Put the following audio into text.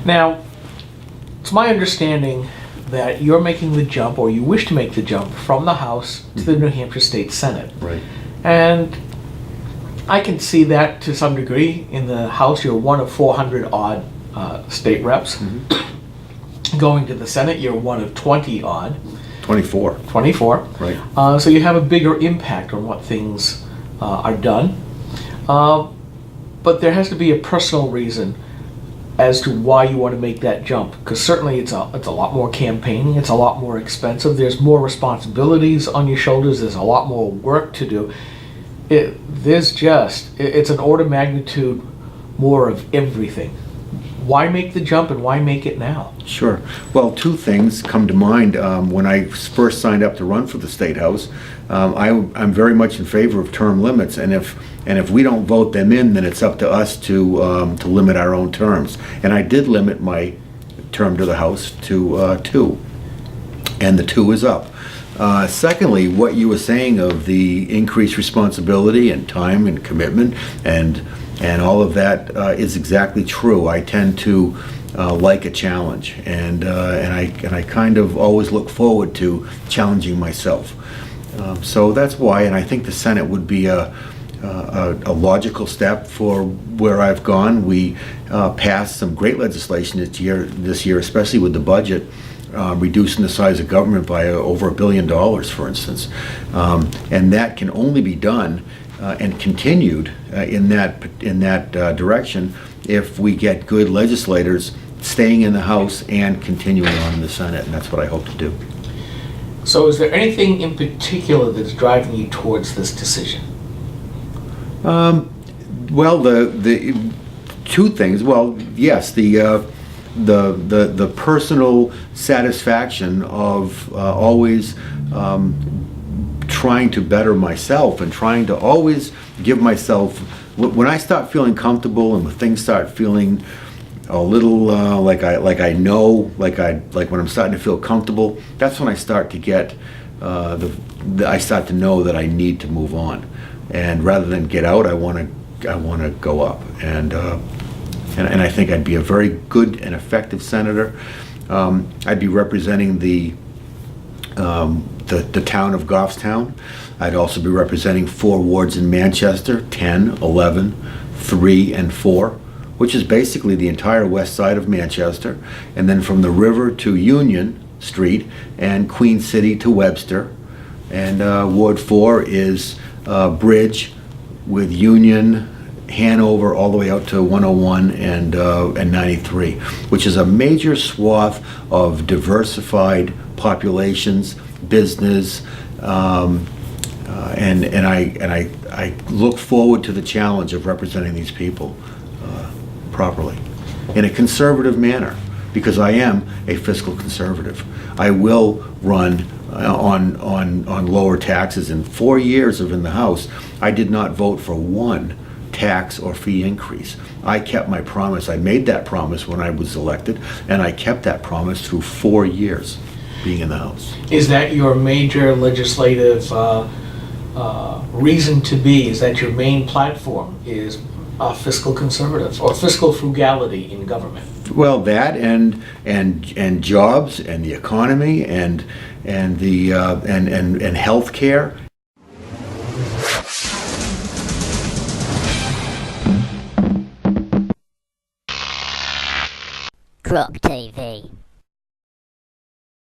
Now, it's my understanding that you're making the jump, or you wish to make the jump, from the House to the New Hampshire State Senate. Right. And I can see that to some degree. In the House, you're one of 400 odd state reps. Going to the Senate, you're one of 20 odd. 24. 24. Right. So you have a bigger impact on what things are done. But there has to be a personal reason as to why you want to make that jump, because certainly it's a lot more campaigning, it's a lot more expensive, there's more responsibilities on your shoulders, there's a lot more work to do. It's an order of magnitude more of everything. Why make the jump, and why make it now? Sure. Well, two things come to mind. When I first signed up to run for the State House, I'm very much in favor of term limits, and if we don't vote them in, then it's up to us to limit our own terms. And I did limit my term to the House to 2, and the 2 is up. Secondly, what you were saying of the increased responsibility and time and commitment and all of that is exactly true. I tend to like a challenge, and I kind of always look forward to challenging myself. So that's why, and I think the Senate would be a logical step for where I've gone. We passed some great legislation this year, especially with the budget. Reducing the size of government by over $1 billion, for instance, and that can only be done and continued in that direction if we get good legislators staying in the House and continuing on in the Senate, and that's what I hope to do. So, is there anything in particular that's driving you towards this decision? Well, the two things. Well, yes, the personal satisfaction of always trying to better myself and trying to always give myself, when I start feeling comfortable and when things start feeling a little like when I'm starting to feel comfortable, that's when I start to get I start to know that I need to move on, and rather than get out, I want to go up, and I think I'd be a very good and effective senator. I'd be representing the town of Goffstown. I'd also be representing 4 wards in Manchester, 10, 11, 3, and 4, which is basically the entire west side of Manchester, and then from the river to Union Street and Queen City to Webster. And Ward 4 is Bridge with Union, Hanover, all the way out to 101 and 93, which is a major swath of diversified populations, business, and I look forward to the challenge of representing these people properly in a conservative manner, because I am a fiscal conservative. I will run on lower taxes. In 4 years of in the House, I did not vote for one tax or fee increase. I kept my promise. I made that promise when I was elected, and I kept that promise through 4 years being in the House. Is that your major legislative reason to be? Is that your main platform, is fiscal conservative or fiscal frugality in government? Well, that and jobs and the economy and health care. GrokTV.